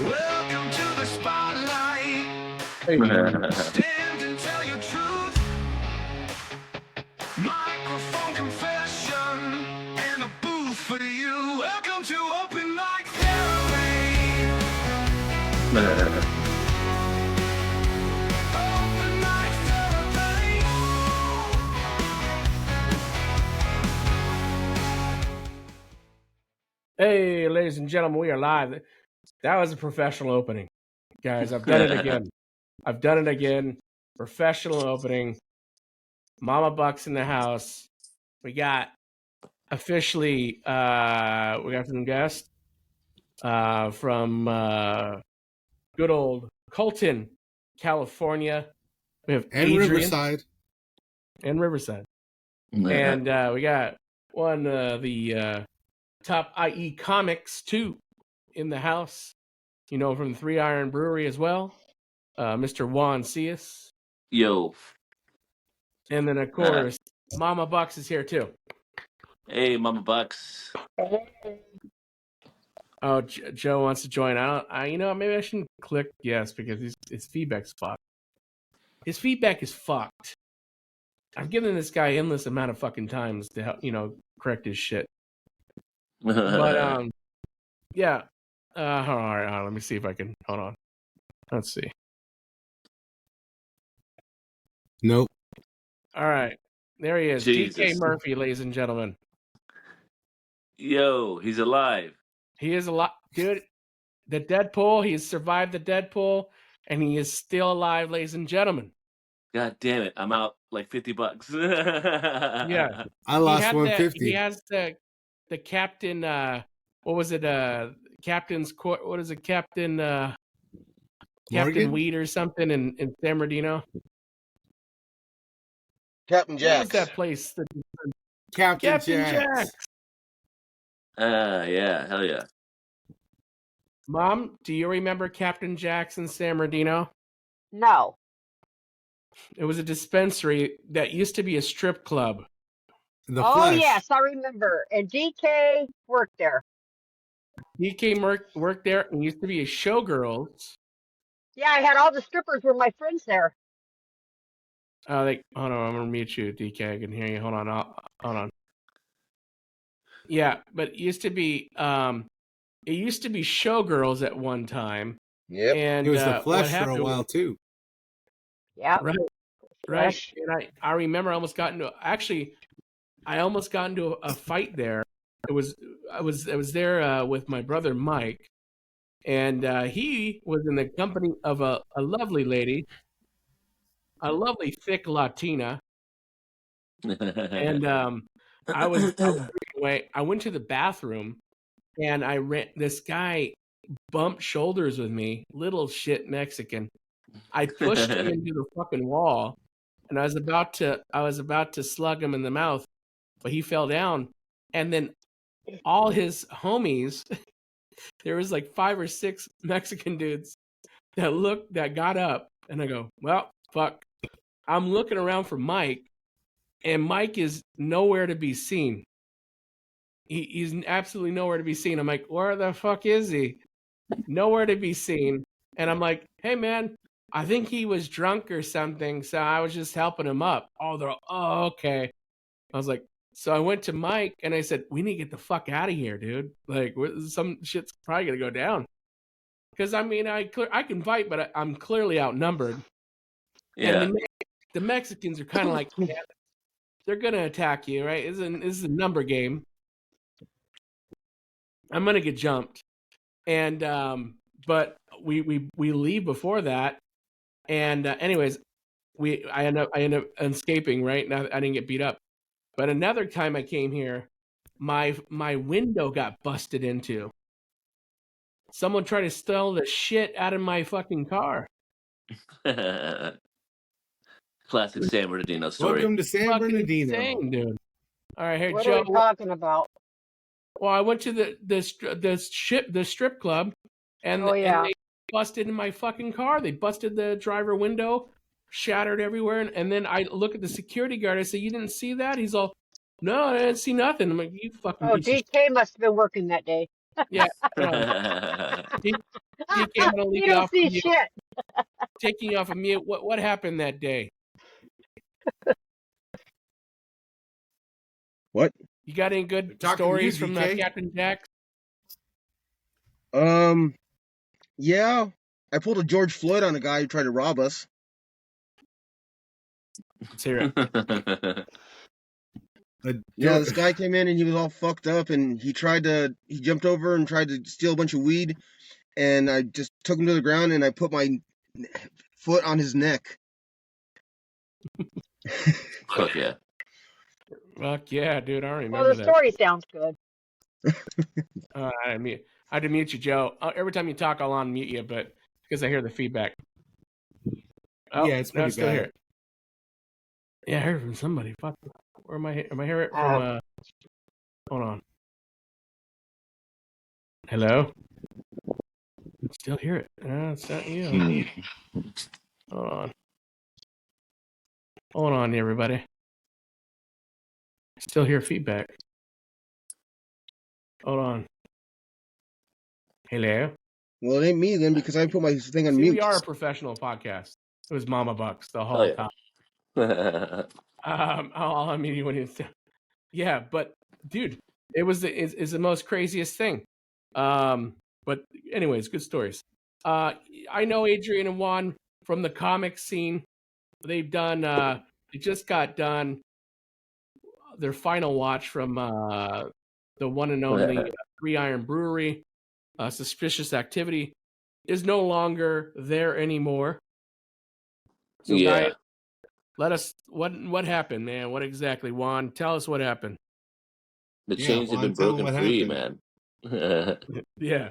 Welcome to the spotlight. Hey. Stand and tell your truth. Microphone confession and a booth for you. Welcome to Open Mic Therapy. Open Mic Therapy. Hey, ladies and gentlemen, we are live. That was a professional opening. Guys, I've done it again. Professional opening. Mama Buck's in the house. We got officially, we got some guests from good old Colton, California. We have And Adrian. Riverside. And Riverside. And we got one of the top IE comics, too, in the house. You know, from the 3 Iron Brewery as well. Mr. Juan. Yo. And then, of course, Mama Bucks is here, too. Hey, Mama Bucks. Oh, Joe wants to join. Maybe I shouldn't click yes because his feedback's fucked. His feedback is fucked. I've given this guy endless amount of fucking times to help, correct his shit. But yeah. All right. Let me see if I can. Hold on. Let's see. Nope. All right. There he is. Jesus. DK Murphy, ladies and gentlemen. Yo, he's alive. He is alive. Dude, the Deadpool, he has survived the Deadpool, and he is still alive, ladies and gentlemen. God damn it. I'm out like $50. Yeah. I lost $150. He has the captain, what was it? Captain's court. What is it? Captain Weed or something in San Bernardino. Captain Jack. What was that place? Captain Jack. Yeah, hell yeah. Mom, do you remember Captain Jack's in San Bernardino? No. It was a dispensary that used to be a strip club. Flesh. Yes, I remember. And DK worked there. DK worked there and used to be a Showgirls. Yeah, I had all the strippers were my friends there. Hold on, I'm gonna mute you, DK. I can hear you. Hold on, hold on. Yeah, but it used to be Showgirls at one time. Yep. And It was the Flesh for a while too. Yeah. Right. And I remember I almost got into a fight there. I was there with my brother Mike, and he was in the company of a lovely lady, a lovely thick Latina, and I went to the bathroom, and this guy bumped shoulders with me, little shit Mexican. I pushed him into the fucking wall, and I was about to slug him in the mouth, but he fell down, and then all his homies, there was like 5 or 6 Mexican dudes that got up, and I go, well, fuck. I'm looking around for Mike, and Mike is nowhere to be seen. He's absolutely nowhere to be seen. I'm like, where the fuck is he? Nowhere to be seen. And I'm like, hey man, I think he was drunk or something, so I was just helping him up. Oh, okay. I was like, so I went to Mike and I said, we need to get the fuck out of here, dude. Like, some shit's probably going to go down. Because, I mean, I can fight, but I'm clearly outnumbered. Yeah. And the Mexicans are kind of like, yeah, they're going to attack you, right? This is a number game. I'm going to get jumped. And, but we leave before that. And anyways, I end up escaping, right? Now I didn't get beat up. But another time I came here, my window got busted into. Someone tried to steal the shit out of my fucking car. Classic San Bernardino story. Welcome to San Bernardino. Insane, dude. All right, here, What Joe. are we talking about? Well, I went to the strip club, and, and they busted in my fucking car. They busted the driver window, shattered everywhere, and then I look at the security guard. I say, "You didn't see that?" He's all, "No, I didn't see nothing." I'm like, "You fucking." Oh, DK must have been working that day. Yeah. DK, I'm gonna leave You you don't off see of mute. shit. Taking you off of mute. What happened that day? What? You got any good Talking to you, stories from DK. Captain Jack? Yeah. I pulled a George Floyd on a guy who tried to rob us. Let's hear it. Yeah, this guy came in and he was all fucked up and he jumped over and tried to steal a bunch of weed, and I just took him to the ground and I put my foot on his neck. Fuck yeah. Fuck yeah, dude! I remember Well, the that. story sounds good. I had to mute you, Joe. Every time you talk, I'll unmute you, but because I hear the feedback. Oh, Yeah, it's now I pretty still bad. hear it. Yeah, I heard it from somebody. Fuck. Where am I? Am I hearing it from? Hold on. Hello. Still hear it. It's not you. Hold on. Hold on, everybody. Still hear feedback. Hold on. Hello. Well, it ain't me then because I put my thing on See, mute. we are a professional podcast. It was Mama Bucks the whole Oh, yeah. time. I'll unmute you when it's. Yeah, but dude, it's the most craziest thing. But anyways, good stories. I know Adrian and Juan from the comic scene. They've done. They just got done their final watch from the one and only Three Iron Brewery. Suspicious Activity is no longer there anymore. So, Yeah. guys, let us. What happened, man? What exactly, Juan? Tell us what happened. The Yeah, chains have Juan, been tell 'em broken what free, happened. man. Yeah.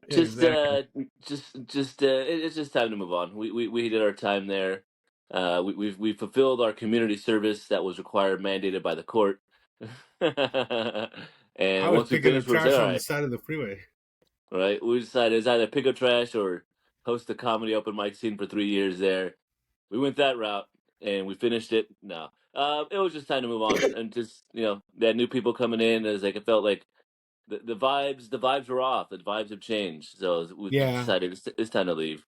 Just exactly. it's just time to move on. We did our time there. We fulfilled our community service that was required, mandated by the court. I And was once we picking up finished, we said, trash all on the right, side of the freeway. right. We decided it's either pick up trash or host the comedy open mic scene for 3 years there. We went that route and we finished it. No, it was just time to move on, and just they had new people coming in. It was like it felt like the vibes were off. The vibes have changed, so we Yeah. decided it's time to leave.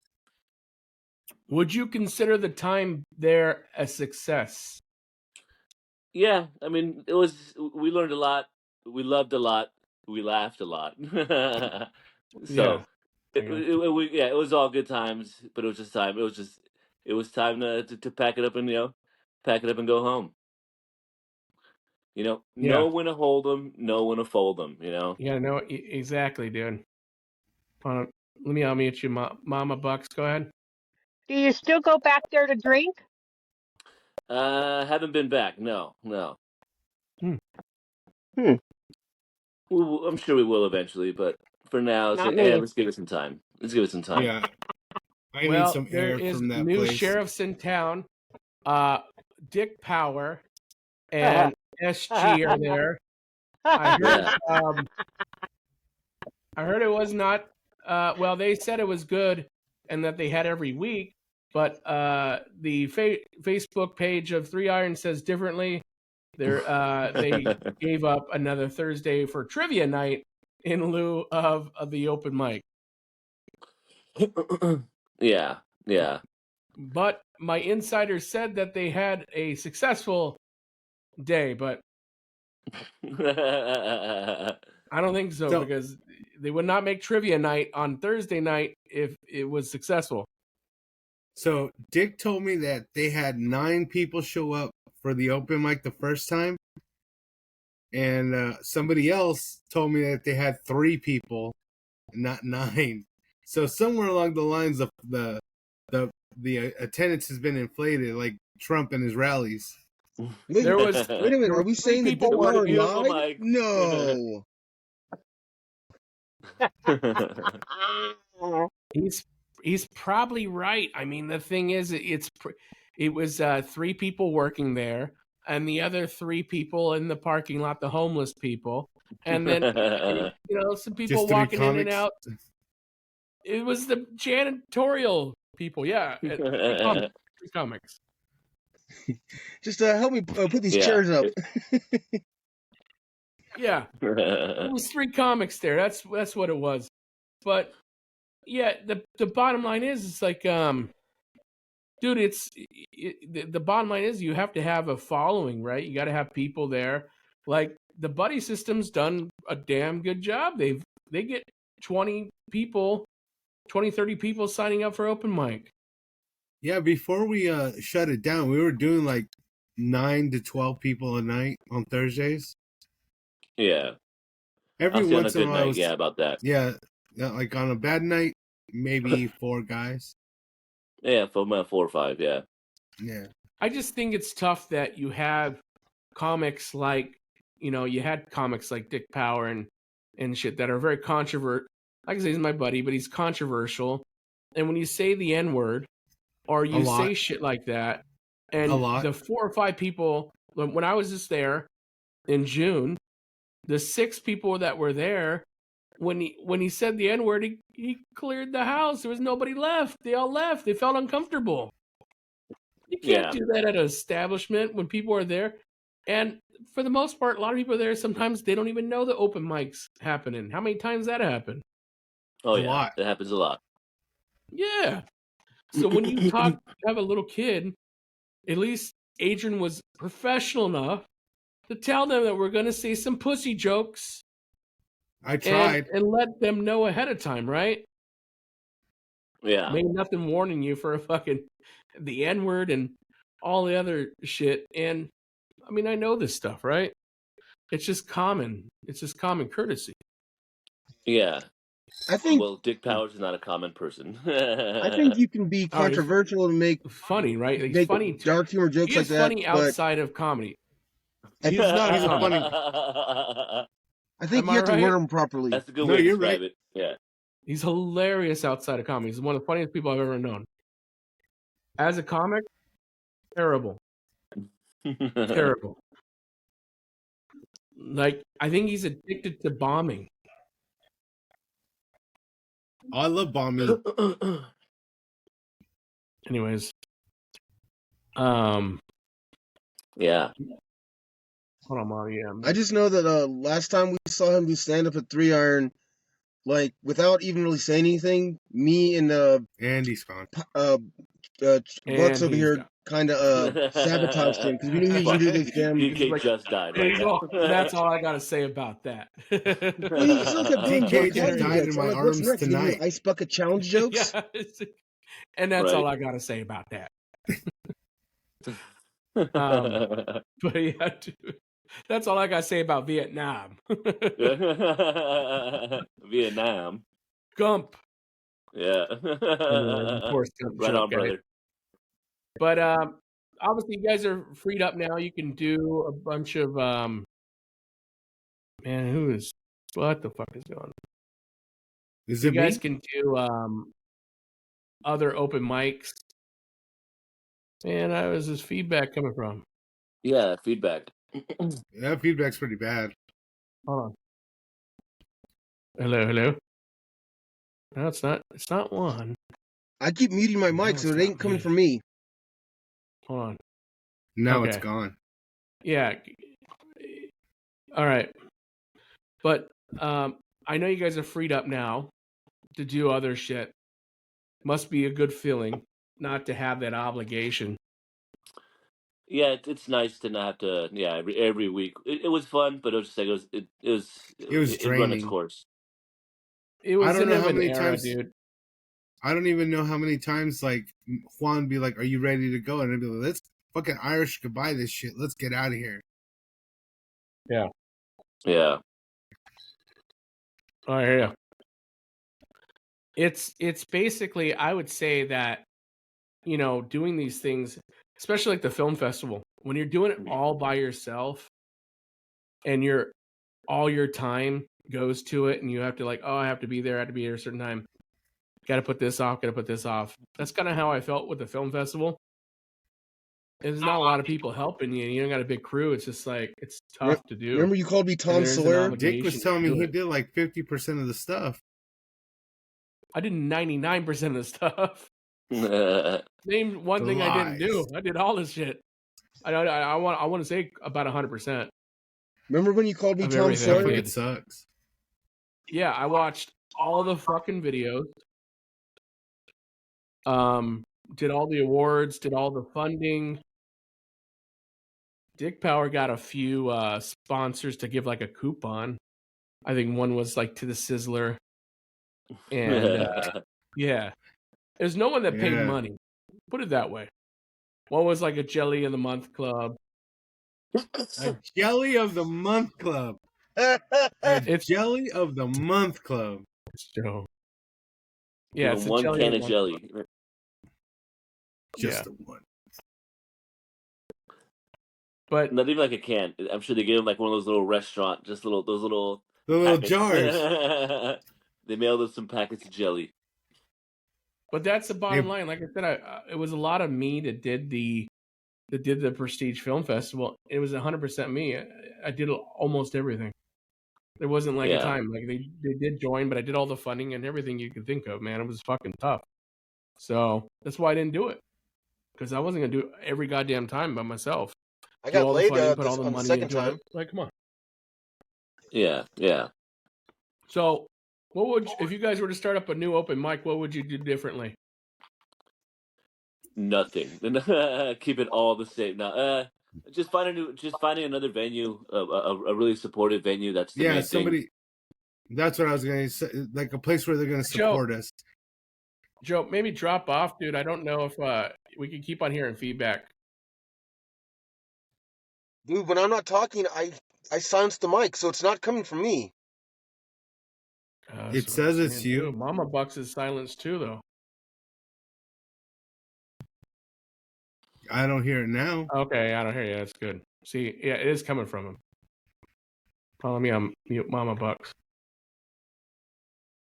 Would you consider the time there a success? Yeah, I mean, we learned a lot, we loved a lot, we laughed a lot. Yeah. So it was all good times, but it was just time. It was time to pack it up and pack it up and go home. Yeah. Know when to hold them, know when to fold them. Yeah, no, exactly, dude. Let me unmute you, Mama Bucks. Go ahead. Do you still go back there to drink? Haven't been back. No. Hmm. I'm sure we will eventually, but for now, Not me. let's give it some time. Yeah. I need some there air is from that new place. sheriffs in town. Dick Power and SG are there. I heard it was not. Well, they said it was good and that they had every week, but the Facebook page of Three Iron says differently. They gave up another Thursday for trivia night in lieu of the open mic. Yeah. But my insider said that they had a successful day, but I don't think so because they would not make trivia night on Thursday night if it was successful. So Dick told me that they had 9 people show up for the open mic the first time, and somebody else told me that they had 3 people, not 9. So somewhere along the lines of the attendance has been inflated, like Trump and his rallies. There was Wait a minute. Are we saying that people Dick What a Power beautiful lied? mic. No. He's probably right. I mean, the thing is, it was 3 people working there, and the other 3 people in the parking lot, the homeless people, and then some people Just 3 walking in and comics? out. It was the janitorial people, yeah. 3 comics. Just help me put these chairs up. Yeah, it was 3 comics there. That's what it was. But Yeah, the bottom line is, it's like, dude, the bottom line is you have to have a following, right? You got to have people there. Like the buddy system's done a damn good job. They get 20 people, 20, 30 people signing up for open mic. Yeah, before we shut it down, we were doing like 9 to 12 people a night on Thursdays. Yeah. Every I'll see on a once in a good while, night. Yeah, about that. yeah, like on a bad night, maybe 4 guys. Yeah, for my 4 or 5. Yeah. Yeah, I just think it's tough that you have comics like, you had comics like Dick Power and shit that are very controversial. Like I say, he's my buddy, but he's controversial. And when you say the N-word or you lot. say shit like that, and A lot. the 4 or 5 people, when I was just there in June, the 6 people that were there, when he said the N-word, he cleared the house. There was nobody left. They all left. They felt uncomfortable. You can't do that at an establishment when people are there. And for the most part, a lot of people are there. Sometimes they don't even know the open mics happening. How many times that happened? Oh, A yeah. lot. It happens a lot. Yeah. So when you have a little kid, at least Adrian was professional enough to tell them that we're going to say some pussy jokes. I tried. And let them know ahead of time, right? Yeah. Maybe nothing warning you for the N-word and all the other shit. And I mean, I know this stuff, right? It's just common. It's just common courtesy. Yeah. I think Well, Dick Powers is not a common person. I think you can be controversial and make funny, right? Like, make funny, dark humor jokes he like is that. funny but outside of comedy. He's not even funny. I think Am you I have to right? word them properly. That's a good No, way to you're describe right. it. Yeah. He's hilarious outside of comedy. He's one of the funniest people I've ever known. As a comic, terrible. Terrible. Like, I think he's addicted to bombing. Oh, I love bombing. Anyways. Yeah. Hold on, Mom. Yeah. I just know that last time we saw him do stand up at 3 Iron, like without even really saying anything, me and Andy's gone. Bucks over he's here gone. kind of sabotaged him because we knew he was gonna do this damn. DK like- just died right He's now. all, that's all I got to say about that. Well, he still kept doing DK jokes just after died that. in So I'm my like, what's arms next? Give me tonight. ice bucket challenge jokes. Yeah, and that's Right. all I got to say about that. But yeah, dude, that's all I got to say about Vietnam. Vietnam. Gump. Yeah. Of course, Gump Right joke, on, guys. brother. But obviously, you guys are freed up now. You can do a bunch of man, what the fuck is going on? Is You it guys me? can do other open mics. Man, how is this feedback coming from? Yeah, feedback. That feedback's pretty bad. Hold on. Hello. No, it's not. It's not one. I keep muting my No, mic so it's it ain't not coming me. from me. Hold on. Now it's Okay. gone. Yeah. All right. But I know you guys are freed up now to do other shit. Must be a good feeling not to have that obligation. Yeah, it's nice to not have to. Yeah, every week it was fun, but it was just like it run its draining. course. It was I don't an know how an many era, times- dude. I don't even know how many times like Juan be like, "Are you ready to go?" And I'd be like, "Let's fucking Irish goodbye this shit. Let's get out of here." Yeah. Oh yeah. It's basically, I would say that, doing these things, especially like the film festival, when you're doing it all by yourself and all your time goes to it and you have to I have to be there, I have to be here at a certain time. Got to put this off, got to put this off. That's kind of how I felt with the film festival. There's not a lot of people helping you. You don't got a big crew. It's just like, it's tough to do. Remember you called me Tom there's an Sawyer? obligation. Dick was telling me do he it. did like 50% of the stuff. I did 99% of the stuff. Name one thing I didn't do. I did all this shit. I want to say about 100%. Remember when you called me Of Tom everything. Stuff Sawyer? like it sucks. Yeah, I watched all the fucking videos. Did all the awards, did all the funding. Dick Power got a few sponsors to give like a coupon. I think one was like to the Sizzler. And yeah, there's no one that paid Yeah. money. Put it that way. One was like a Jelly of the Month club. A Jelly of the Month club. It's Jelly of the Month club. Joe. Yeah, it's a one Jelly can of the of Month jelly. club. Just Yeah. the one. But Not even like a can. I'm sure they gave him like one of those little restaurant, just those little The little packets. jars. They mailed us some packets of jelly. that's the bottom Yeah. line. Like I said, it was a lot of me that did the Prestige Film Festival. It was 100% me. I did almost everything. There wasn't like a Yeah. time like they did join, but I did all the funding and everything you could think of. Man, it was fucking tough. So that's why I didn't do it, because I wasn't gonna do it every goddamn time by myself. I Do got all the laid funding, put all the on the money second into time. it. Like, come on. Yeah. So, what would if you guys were to start up a new open mic? What would you do differently? Nothing. Keep it all the same. Now, just finding another venue, a really supportive venue. That's the Yeah, main thing. somebody. That's what I was going to say. Like a place where they're going to support us. Joe, maybe drop off, dude. I don't know if we can keep on hearing feedback. Dude, when I'm not talking, I silence the mic, so it's not coming from me. It says it's you. Mama Bucks is silenced too, though. I don't hear it now. Okay, I don't hear you. That's good. See, yeah, it is coming from him. Follow me on mute, Mama Bucks.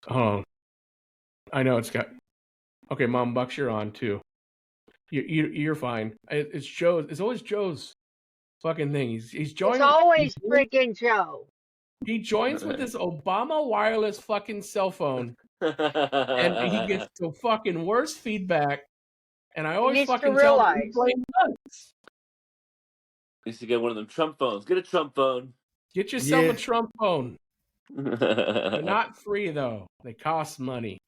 Oh, I know it's got. Okay, Mama Bucks, you're on too. You're fine. It's Joe's. It's always Joe's fucking thing. He's joining. It's always friggin' Joe. He joins with this Obama wireless fucking cell phone, and he gets the fucking worst feedback. And I always needs to fucking tell him realize. he's playing nuts. Needs to get one of them Trump phones. Get a Trump phone. Get yourself Yeah. a Trump phone. They're not free though. They cost money.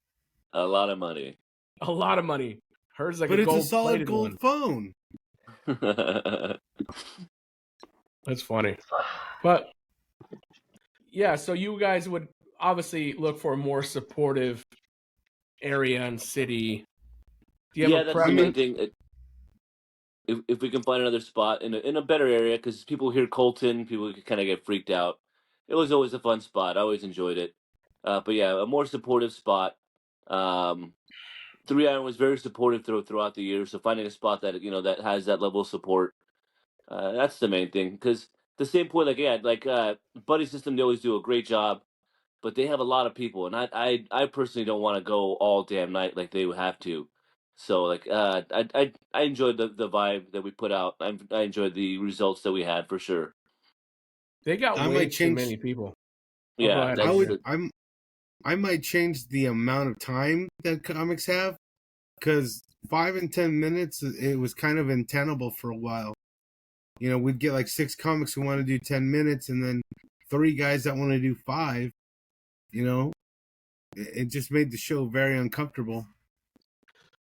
A lot of money. A lot of money. Hers like But a it's a gold solid gold phone. That's funny. But yeah, so you guys would obviously look for a more supportive area and city. Do you have a That's the main preference? thing. If we can find another spot in a better area, because people hear Colton, people kind of get freaked out. It was always a fun spot. I always enjoyed it. But yeah, a more supportive spot. 3 Iron was very supportive throughout the year. So finding a spot that that has that level of support, that's the main thing. Because the same point, like Buddy System, they always do a great job, but they have a lot of people, and I personally don't want to go all damn night like they would have to. So like I enjoyed the vibe that we put out. I enjoyed the results that we had for sure. They got I way might too change- many people. Yeah, go ahead. I might change the amount of time that comics have, because 5 and 10 minutes, it was kind of untenable for a while. We'd get like 6 comics who want to do 10 minutes, and then 3 guys that want to do 5. It just made the show very uncomfortable.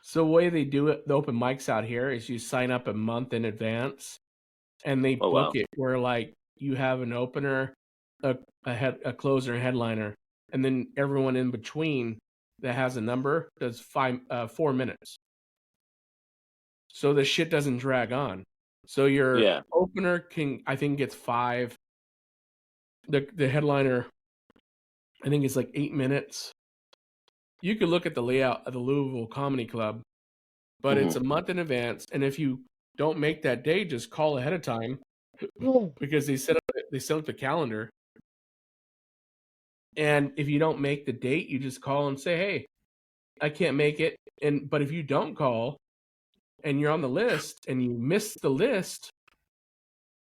So the way they do it, the open mics out here, is you sign up a month in advance, and they Oh, book wow. it where like you have an opener, a closer, and headliner, and then everyone in between that has a number does 4 minutes. So the shit doesn't drag on. So your opener I think gets 5. The headliner, I think it's like 8 minutes. You could look at the layout of the Louisville Comedy Club, but it's a month in advance. And if you don't make that day, just call ahead of time, because they set up the calendar. And if you don't make the date, you just call and say, "Hey, I can't make it." But if you don't call and you're on the list and you miss the list,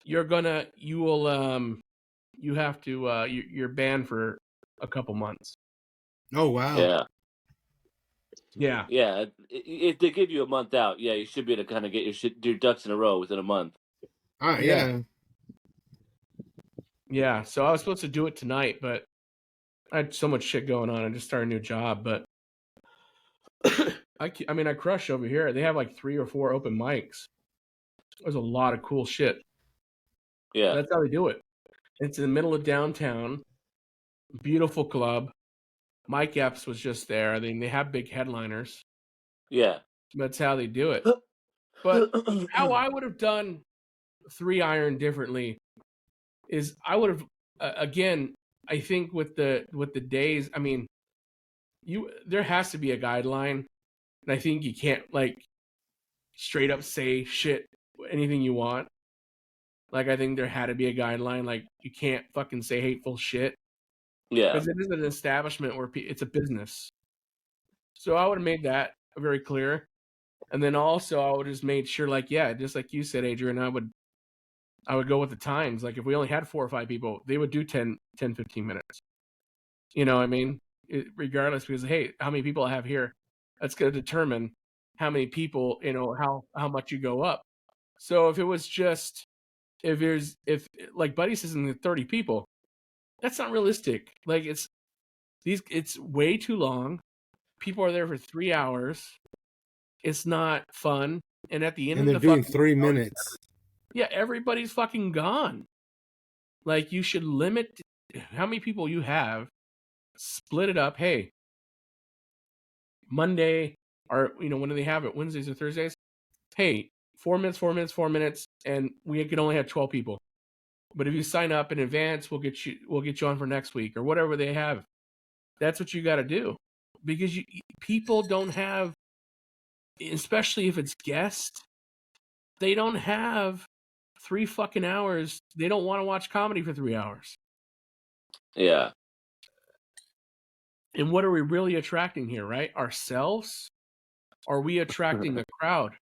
you're banned for a couple months. Oh wow. Yeah. Yeah. If they give you a month out, you should be able to kind of get your ducks in a row within a month. Yeah. Yeah. So I was supposed to do it tonight, but I had so much shit going on. I just started a new job, but I mean, I crush over here. They have like 3 or 4 open mics. There's a lot of cool shit. Yeah. That's how they do it. It's in the middle of downtown. Beautiful club. Mike Epps was just there. I mean, they have big headliners. Yeah. That's how they do it. But how I would have done 3 Iron differently is I would have again. I think with the days. I mean, there has to be a guideline, and I think you can't like straight up say shit anything you want. Like I think there had to be a guideline. Like you can't fucking say hateful shit Yeah. because it is an establishment where it's a business. So I would have made that very clear. And then also I would have just made sure, like, yeah, just like you said, Adrian, I would go with the times. Like if we only had 4 or 5 people, they would do 10, 15 minutes. You know what I mean? Regardless, because, hey, how many people I have here, that's going to determine how many people, how much you go up. So if it was just, if like Buddy says, in the 30 people, that's not realistic. Like it's way too long. People are there for 3 hours. It's not fun. And at the end And of they're the doing fucking 3 minutes. yeah, everybody's fucking gone. Like you should limit how many people you have, split it up. Hey, Monday, or when do they have it? Wednesdays or Thursdays? Hey, 4 minutes, 4 minutes, 4 minutes, and we can only have 12 people. But if you sign up in advance, we'll get you on for next week or whatever they have. That's what you got to do, because people don't have, especially if it's guests, they don't have 3 fucking hours. They don't want to watch comedy for 3 hours. Yeah. And what are we really attracting here, right? Ourselves? Are we attracting a crowd?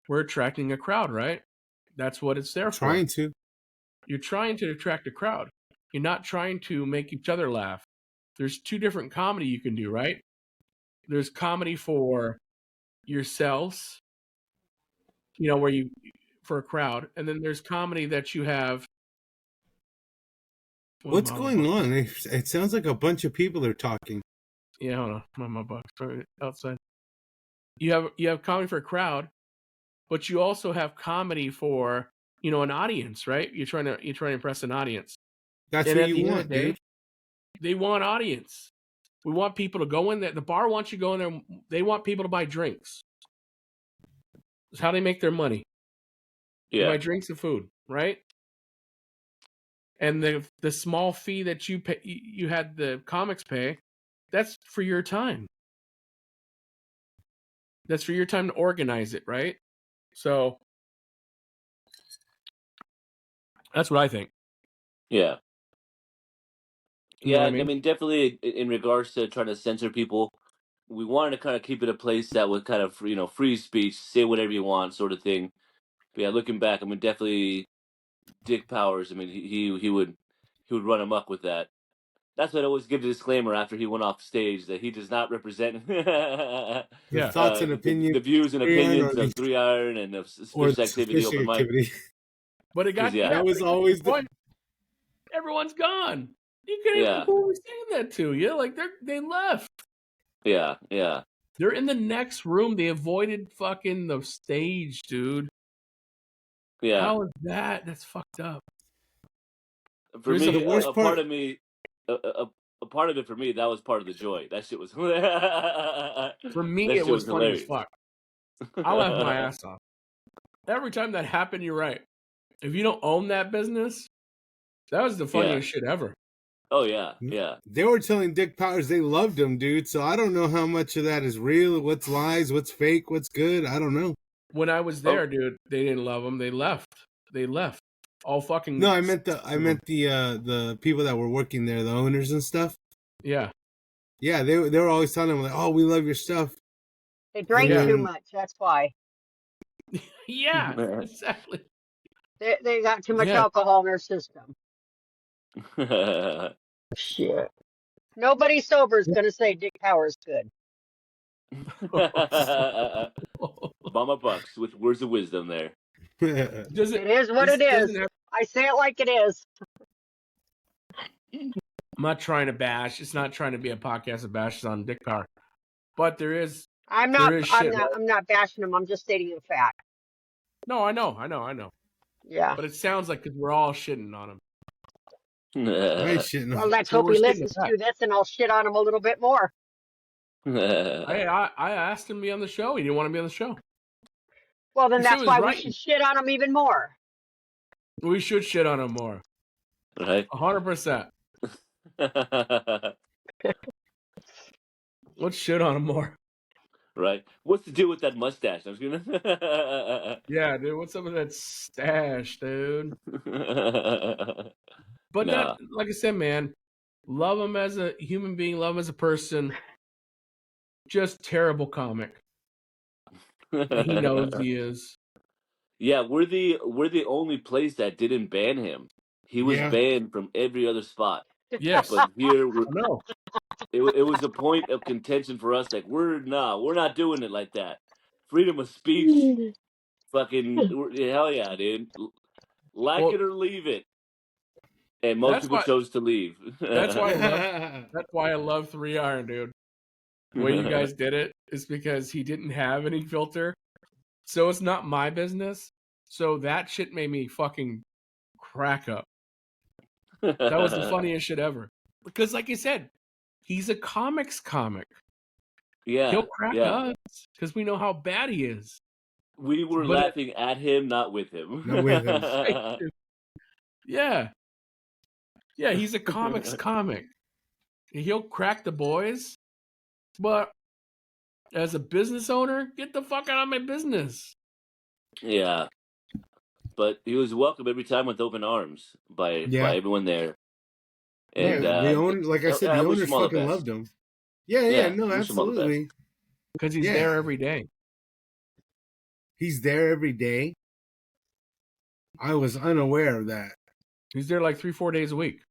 We're attracting a crowd, right? That's what it's there for. Trying to. You're trying to attract a crowd. You're not trying to make each other laugh. There's 2 different comedy you can do, right? There's comedy for yourselves, where you, for a crowd, and then there's comedy that you have. What's going on? It sounds like a bunch of people are talking. Yeah, hold on. My box outside. You have comedy for a crowd, but you also have comedy for an audience, right? You're trying to impress an audience. That's And what at the you end of want, the day, dude. they want audience. We want people to go in there. The bar wants you to go in there. They want people to buy drinks. That's how they make their money. Yeah. Buy drinks and food, right? And the small fee that you pay, you had the comics pay, that's for your time. That's for your time to organize it, right? So that's what I think. Yeah. You know Yeah, what I mean? definitely in regards to trying to censor people, we wanted to kind of keep it a place that was kind of, free speech, say whatever you want, sort of thing. But yeah, looking back, definitely Dick Powers. He would run amok with that. That's why I always give the disclaimer after he went off stage that he does not represent The Yeah. thoughts and opinions the views and 3 Iron opinions of 3 Iron and of or Suspicious Activity suspicious Open Mic. activity. But it got 'Cause, yeah. That was always the point. Everyone's gone. You can't Yeah. even who was saying that to you. Like they left. Yeah, yeah. They're in the next room. They avoided fucking the stage, dude. Yeah. How is that? That's fucked up. For Here's me, the worst a part- part of me, a part of it for me, that was part of the joy. That shit was. For me, That it shit was was funny as hilarious. fuck. I laughed my ass off. Every time that happened, you're right. If you don't own that business, that was the funniest shit ever. Oh yeah, yeah. They were telling Dick Powers they loved him, dude. So I don't know how much of that is real, what's lies, what's fake, what's good. I don't know. When I was there, dude, they didn't love him. They left. All fucking. No, I meant the people that were working there, the owners and stuff. Yeah. Yeah, they were always telling him like, "Oh, we love your stuff." They drank Yeah. too much. That's why. Yeah, exactly. They got too much Yeah. alcohol in their system. Shit. Nobody sober is going to say Dick Powers good. Mama Bucks with words of wisdom there. Does It is what it doesn't is. have- I say it like it is. I'm not trying to bash. It's not trying to be a podcast of bashes on Dick Power. But there is I'm There not. is I'm shit. not. I'm not bashing him. I'm just stating a fact. No, I know. Yeah. But it sounds like because we're all shitting on him. I ain't shitting. Well, let's So hope we're he shitting listens back. to this, and I'll shit on him a little bit more. I asked him to be on the show. He didn't want to be on the show. Well, then He said that's he was why we writing. should shit on him even more. We should shit on him more. Right? 100%. Let's shit on him more. Right? What's the deal with that mustache? I'm just gonna. Yeah, dude. What's up with that stash, dude? But Nah. that, like I said, man, love him as a human being, love him as a person. Just terrible comic. And he knows he is. Yeah, we're the only place that didn't ban him. He was Yeah. banned from every other spot. Yes. But here I know. it was a point of contention for us. Like we're not doing it like that. Freedom of speech, fucking hell yeah, dude. Like Well, it or leave it. And most people chose to leave. That's why I love 3 Iron, dude. The way you guys did it is because he didn't have any filter. So it's not my business. So that shit made me fucking crack up. That was the funniest shit ever. Because like you said, he's a comics comic. Yeah. He'll crack us because we know how bad he is. We were laughing at him, not with him. Not with him. Yeah. Yeah, he's a comics comic. He'll crack the boys, but as a business owner, get the fuck out of my business. Yeah. But he was welcomed every time with open arms by everyone there. And the owner, like I said, the owners fucking loved him. Yeah, no, absolutely. Because he's there every day. He's there every day. I was unaware of that. He's there like 3-4 days a week.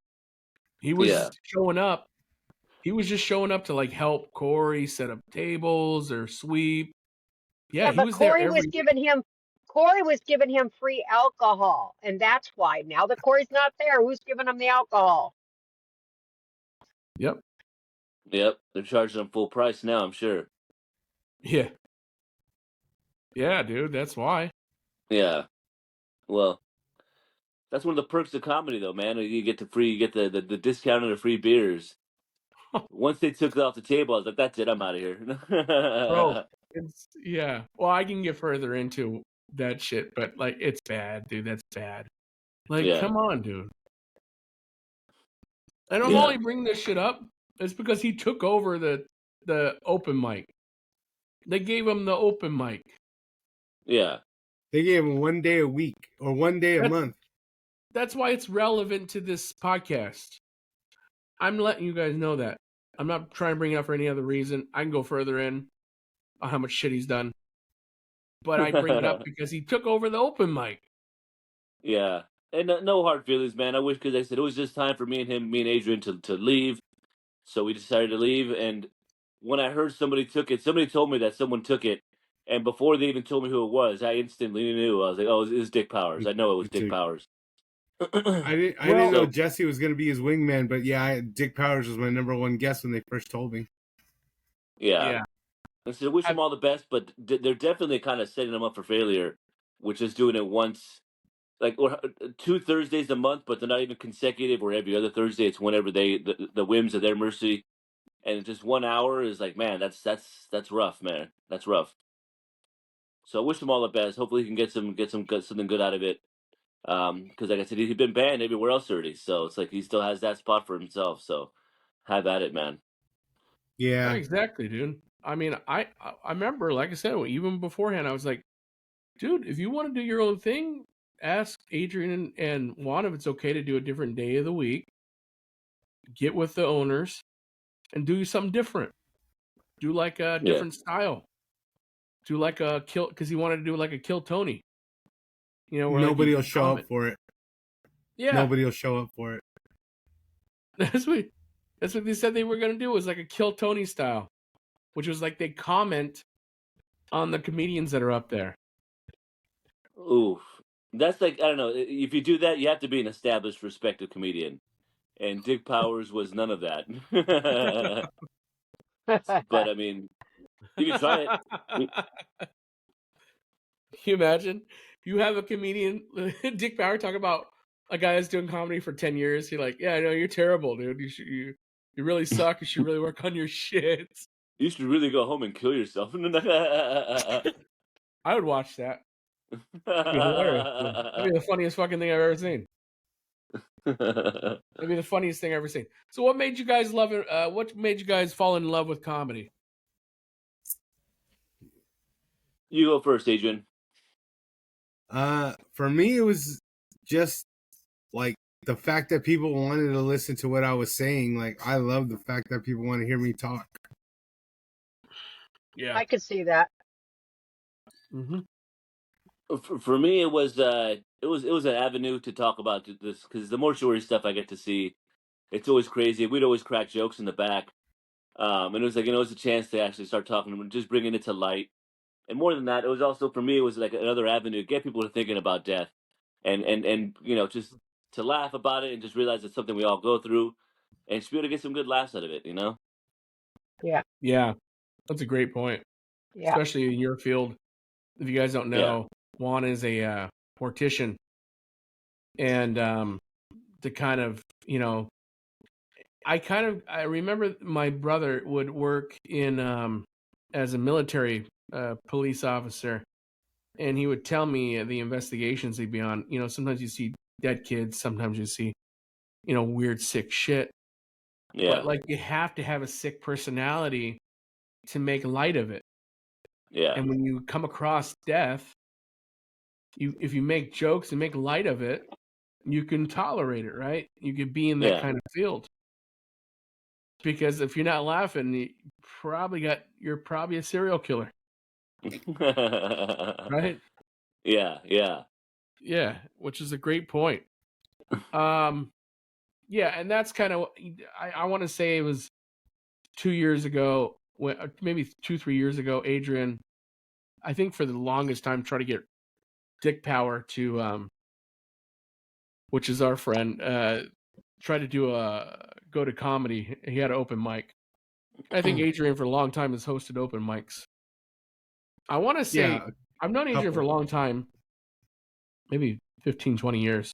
He was showing up. He was just showing up to like help Corey set up tables or sweep. Yeah, he but was Corey there was giving him free alcohol, and that's why now that Corey's not there, who's giving him the alcohol? Yep. They're charging him full price now, I'm sure. Yeah. Yeah, dude, that's why. Yeah. Well, that's one of the perks of comedy, though, man. You get the discount and the free beers. Once they took it off the table, I was like, "That's it, I'm out of here." Bro, well, I can get further into that shit, but like, it's bad, dude. That's bad. Like, come on, dude. And I'm only bringing this shit up. It's because he took over the open mic. They gave him the open mic. Yeah. They gave him 1 day a week or 1 day a month. That's why it's relevant to this podcast. I'm letting you guys know that. I'm not trying to bring it up for any other reason. I can go further in on how much shit he's done. But I bring it up because he took over the open mic. Yeah. And no hard feelings, man. I wish, because I said it was just time for me and Adrian to leave. So we decided to leave. And when I heard somebody told me that someone took it. And before they even told me who it was, I instantly knew. I was like, oh, it was Dick Powers. I know it was Dick Powers. I didn't know Jesse was going to be his wingman, but Dick Powers was my number one guess when they first told me. Yeah. I said, I wish them all the best, but they're definitely kind of setting them up for failure, which is doing it once, like, or 2 Thursdays a month, but they're not even consecutive, or every other Thursday. It's whenever the whims of their mercy, and just 1 hour is like, man, that's rough, man. That's rough. So I wish them all the best. Hopefully, he can get something good out of it. Because like I said, he's been banned everywhere else already, so it's like he still has that spot for himself. So have at it, man. Yeah, exactly, dude. I mean, I remember, like I said, even beforehand, I was like, dude, if you want to do your own thing, ask Adrian and Juan if it's okay to do a different day of the week. Get with the owners and do something different. Do like a different style. Do like a kill, because he wanted to do like a Kill Tony. You know, where nobody will show up for it. Yeah, nobody will show up for it. That's what they said they were going to do, was like a Kill Tony style, which was like they comment on the comedians that are up there. Oof. That's like, I don't know. If you do that, you have to be an established, respected comedian. And Dick Powers was none of that. But I mean, You can try it. Can you imagine? You have a comedian, Dick Bauer, talk about a guy that's doing comedy for 10 years. You're like, yeah, I know, you're terrible, dude. You really suck. You should really work on your shit. You should really go home and kill yourself. I would watch that. That'd be hilarious. That'd be the funniest fucking thing I've ever seen. That'd be the funniest thing I've ever seen. So what made you guys love it? What made you guys fall in love with comedy? You go first, Adrian. For me, it was just like the fact that people wanted to listen to what I was saying. Like, I love the fact that people want to hear me talk. Yeah. I could see that. Mm-hmm. For me, it was an avenue to talk about this, because the mortuary stuff I get to see, it's always crazy. We'd always crack jokes in the back, and it was like, it was a chance to actually start talking, just bringing it to light. And more than that, it was also, for me, it was like another avenue to get people to thinking about death, and just to laugh about it and just realize it's something we all go through, and just be able to get some good laughs out of it. Yeah. Yeah, that's a great point. Yeah. Especially in your field. If you guys don't know, Juan is a mortician, and the kind of, I remember my brother would work in as a military police officer, and he would tell me the investigations he'd be on. Sometimes you see dead kids, sometimes you see, weird, sick shit. Yeah. But like, you have to have a sick personality to make light of it. Yeah. And when you come across death, if you make jokes and make light of it, you can tolerate it, right? You could be in that kind of field. Because if you're not laughing, you're probably a serial killer. Right? Yeah. Yeah, which is a great point. Yeah, and that's kind of, I want to say it was 2 years ago, maybe 2-3 years ago, Adrian, I think for the longest time, tried to get Dick Power to, which is our friend, try to go to comedy. He had an open mic. I think Adrian for a long time has hosted open mics. I want to say, I've known Adrian for a long time, maybe 15, 20 years.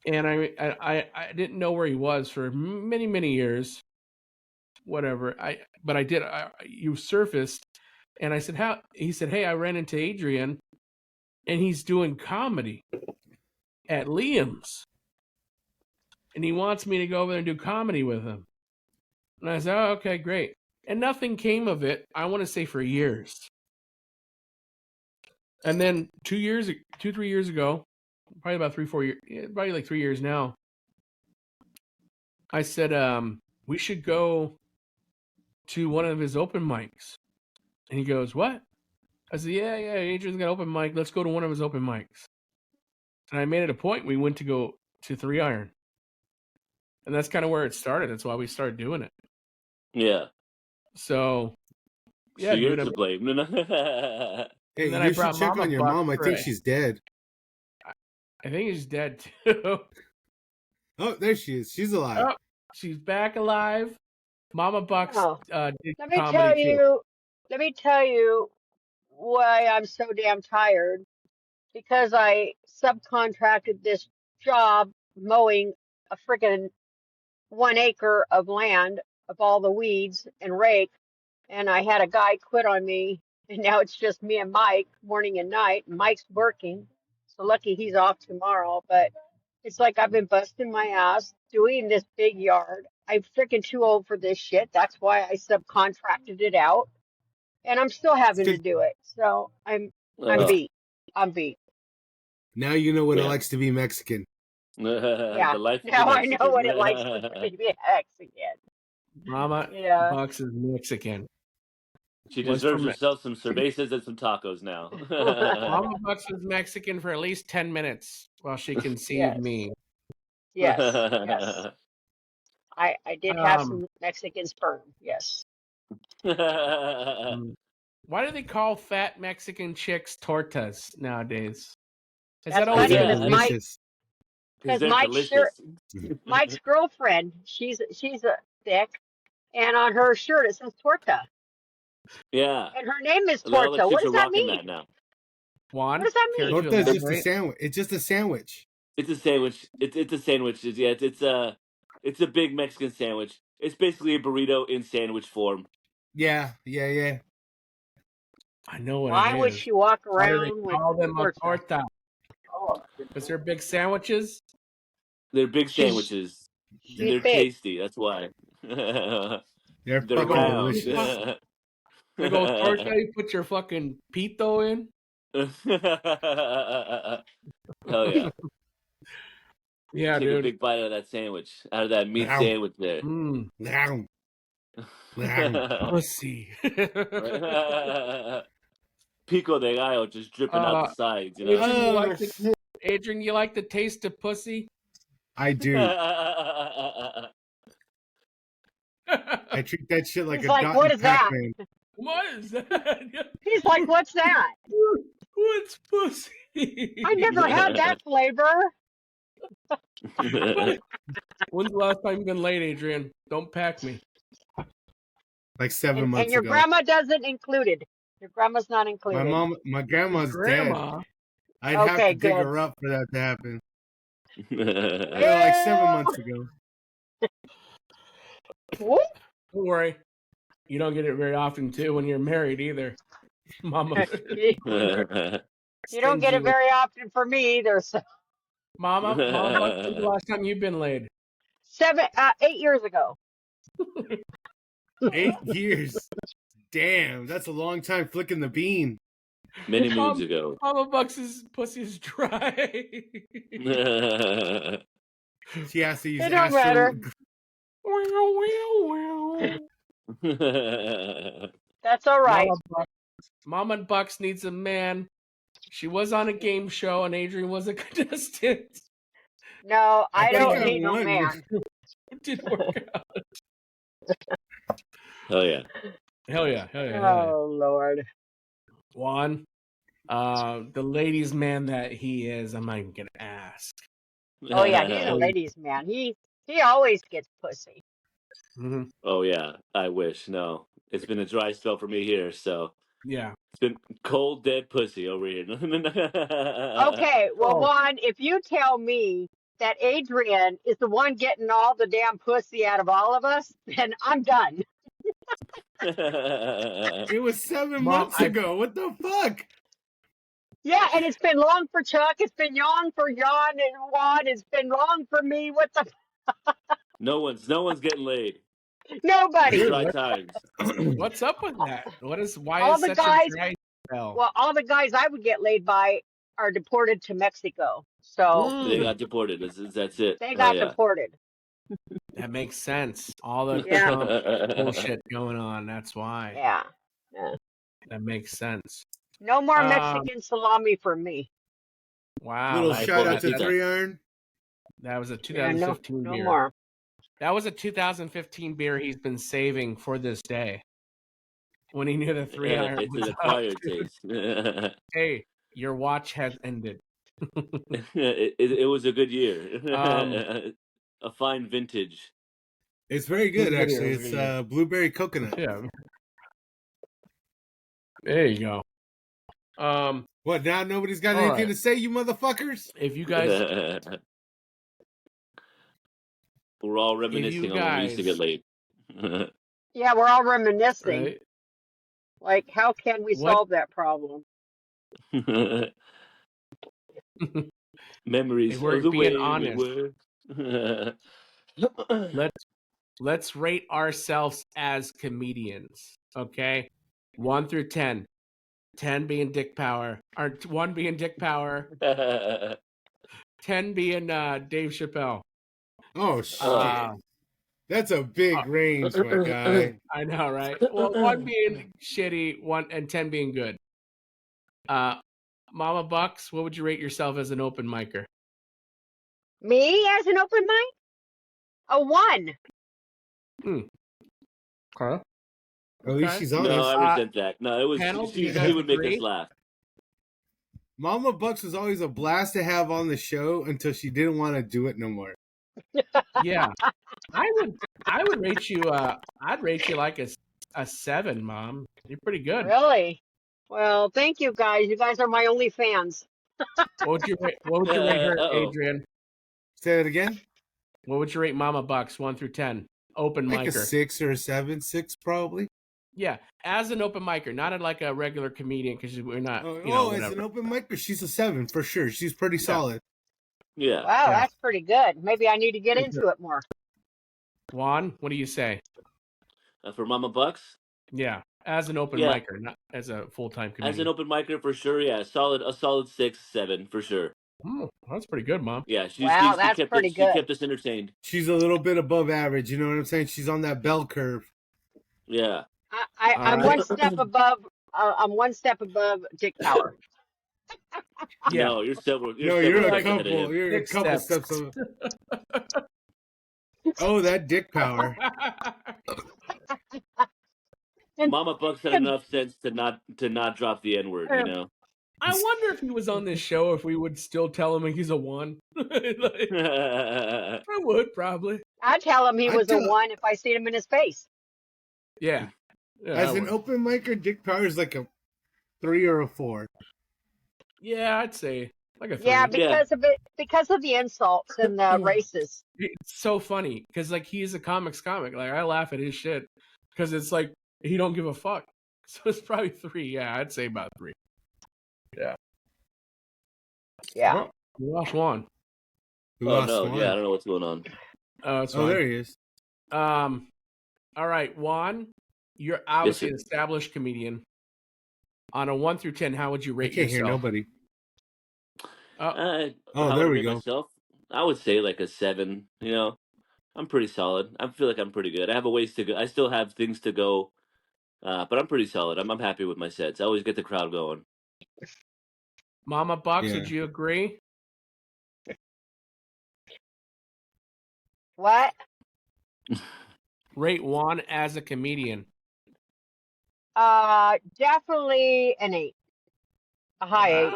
And I didn't know where he was for many, many years. Whatever. But I did. You surfaced, and I said, "How?" He said, "Hey, I ran into Adrian, and he's doing comedy at Liam's, and he wants me to go over there and do comedy with him." And I said, "Oh, okay, great." And nothing came of it. I want to say for years. And then 3 years ago, probably about 3-4 years, probably like 3 years now, I said, we should go to one of his open mics. And he goes, "What?" I said, yeah, Adrian's got open mic. Let's go to one of his open mics. And I made it a point. We went to go to 3 Iron. And that's kind of where it started. That's why we started doing it. Yeah. So, yeah. So you're to blame. Hey, you should check on your mom. I think she's dead. I think she's dead too. Oh, there she is. She's alive. Oh, she's back alive. Mama Bucks did Let me comedy Let me tell you why I'm so damn tired. Because I subcontracted this job mowing a friggin' 1 acre of land of all the weeds and rake, and I had a guy quit on me, and now it's just me and Mike morning and night. Mike's working, so lucky he's off tomorrow, but it's like I've been busting my ass doing this big yard. I'm freaking too old for this shit. That's why I subcontracted it out, and I'm still having to do it. So I'm beat. I'm beat. Now you know what it likes to be Mexican. Yeah. The life Now I know what it likes to be Mexican. Mama Bucks is Mexican. She deserves herself some cervezas and some tacos now. Mama Bucks is Mexican for at least 10 minutes while she conceived me. Yes. I did have some Mexican sperm. Yes. Why do they call fat Mexican chicks tortas nowadays? Is that always delicious? Because Mike's girlfriend, she's a thick, and on her shirt it says torta. Yeah. And her name is A lot of Torta. What chicks does are that rocking mean? that now. Juan, What does that care mean? to Torta is just a elaborate? sandwich. It's just a sandwich. It's a sandwich. It's a sandwich. It's a big Mexican sandwich. It's basically a burrito in sandwich form. Yeah. I know what Why it would is. she walk Why do they around with call them a torta? torta? Because they're big sandwiches. They're big She's sandwiches. And she's they're big. tasty. That's why. They're They're They fucking go, round. delicious. they go torta. You put your fucking pito in. Hell yeah. Yeah, Take a dude. big bite out of that sandwich. Out of that meat Wow. sandwich there. Mm, Wow. pussy. Pico de gallo just dripping out the sides, you know? Adrian, you like the taste of pussy? I do. I treat that shit like He's a like, dot what in is that? Pac-Man. What is that? He's like, what's that? What's pussy? I never had that flavor. When's the last time you've been late, Adrian? Don't pack me. Like 7 months And your ago. grandma doesn't included. Your grandma's not included. My grandma's dead. Grandma. I'd have Okay, to dig good. her up for that to happen. Yeah. Yeah, like 7 months ago. Whoop. Don't worry. You don't get it very often, too, when you're married either. Mama. You don't get it very often for me either. So Mama, when's the last time you've been laid? 8 years ago. 8 years. Damn, that's a long time flicking the bean. Many moons ago. Mama Bucks' pussy is dry. She has to use It don't matter. That's all right. Mama Bucks needs a man. She was on a game show and Adrian was a contestant. No, I think don't I need no won. man. It didn't work out. Hell yeah. Hell yeah. Oh Lord. Juan, the ladies' man that he is, I'm not even gonna ask. Oh yeah, he's a ladies' man. He always gets pussy. Mm-hmm. Oh yeah. I wish. No. It's been a dry spell for me here, so Yeah. it's been cold dead pussy over here. Okay, well, Oh. Juan, if you tell me that Adrian is the one getting all the damn pussy out of all of us, then I'm done. It was 7 Mom, months ago. What the fuck? Yeah, and it's been long for Chuck. It's been long for Jan and Juan. It's been long for me. What the? No one's getting laid. Nobody. Dry times. What's up with that? Why All is the such guys- a dry spell? Well, all the guys I would get laid by are deported to Mexico. So They got deported. That's it. they Oh, got yeah. deported. That makes sense. All the Yeah. Trump bullshit going on. That's why. Yeah. That makes sense. No more Um, Mexican salami for me. Wow. Little I shout thought out to I did that. 3 Iron. That was a Yeah, 2015 no beer. more. That was a 2015 beer he's been saving for this day. When he knew the 3 iron It's was an up. acquired taste. Hey, your watch has ended. it was a good year. A fine vintage. It's very good, Good video, actually. good It's video. blueberry coconut. Yeah. There you go. What, now nobody's got All anything right. to say, you motherfuckers? If you guys We're all reminiscing on when we used to get laid. Yeah, we're all reminiscing. right? Like, how can we What- solve that problem? Memories If we're of the being way honest. we were. Let's rate ourselves as comedians. Okay? 1 through 10. 10 being dick power. Or 1 being dick power. 10 being Dave Chappelle. Oh, shit. Uh, That's a big range, my guy. I know, right? Well, 1 being shitty, 1 and 10 being good. Mama Bucks, what would you rate yourself as an open micer? Me as an open mic? A 1. Okay. At least she's honest. No, I resent that. No, it was Panel, do you she guys would make agree? us laugh. Mama Bucks was always a blast to have on the show until she didn't want to do it no more. Yeah. I would rate you I'd rate you like a A 7, Mom. You're pretty good. Really? Well, thank you guys. You guys are my only fans. What would you rate her, Uh-oh. Adrian? Say that again. What would you rate Mama Bucks 1 through 10? Open Like a micer. 6 or a 7, 6 probably. Yeah, as an open micer, not like a regular comedian, because we're not. Oh, Whatever. as an open mic, but she's a 7 for sure. She's pretty solid. Yeah. Wow, Yeah. that's pretty good. Maybe I need to get into it more. Juan, what do you say? For Mama Bucks, Yeah, as an open Yeah. micer, not as a full-time comedian. as an open micer for sure. Yeah, a solid 6, 7 for sure. Oh, that's pretty good, Mom. Yeah, she That's kept pretty She good. kept us entertained. She's a little bit above average. You know what I'm saying? She's on that bell curve. Yeah. I'm right. one step above. I'm one step above Dick Power. Yeah. No, you're several. No, several you're a steps ahead of couple. him. You're a Six couple steps. steps over. Oh, that dick power. Mama Bucks had enough sense to not drop the N word. You know. I wonder if he was on this show, if we would still tell him he's a 1. Like, I would probably. I'd tell him he I'd was a tell- 1 if I seen him in his face. Yeah. Yeah, As I an would. open micer, dick power is like a 3 or a 4. Yeah, I'd say like a 3. Yeah, because of the insults and the races. It's so funny because like he's a comic. Like I laugh at his shit because it's like he don't give a fuck. So it's probably 3. Yeah, I'd say about 3. Yeah. Well, we lost Juan. We Oh lost no! one. Yeah, I don't know what's going on. That's Oh, fine. there he is. All right, Juan, you're obviously an established comedian. On a 1 through 10, how would you I rate can't yourself? hear nobody. How there would I we rate go. Myself? I would say like a 7. You know, I'm pretty solid. I feel like I'm pretty good. I have a ways to go. I still have things to go, but I'm pretty solid. I'm happy with my sets. I always get the crowd going. Mama Bucks, Yeah. would you agree? What? Rate Juan as a comedian. Definitely an 8. A high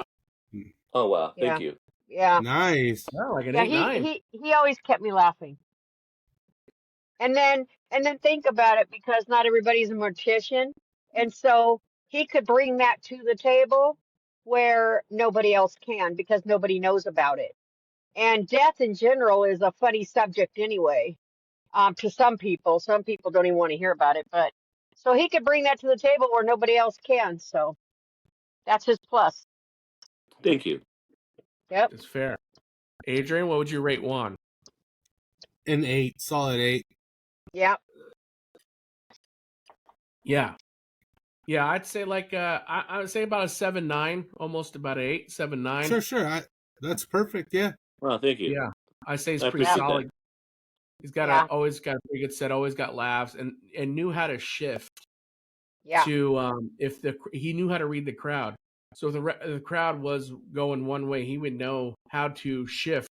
8. Oh wow! Yeah. Thank you. Yeah. Nice. Oh, like an Yeah, 8-9. he always kept me laughing. And then think about it, because not everybody's a mortician, and so he could bring that to the table where nobody else can, because nobody knows about it. And death in general is a funny subject anyway. To some people don't even want to hear about it, but so he could bring that to the table where nobody else can. So that's his plus. Thank you. Yep. It's fair. Adrian, what would you rate Juan? An 8. Solid 8. Yep. Yeah. Yeah, I'd say like I would say about a 7-9, almost about 8, 7-9. Sure. That's perfect. Yeah. Well, thank you. Yeah, I say he's I pretty appreciate solid. that. He's got always got a pretty good set, always got laughs, and knew how to shift Yeah. to if he knew how to read the crowd. So if the crowd was going one way, he would know how to shift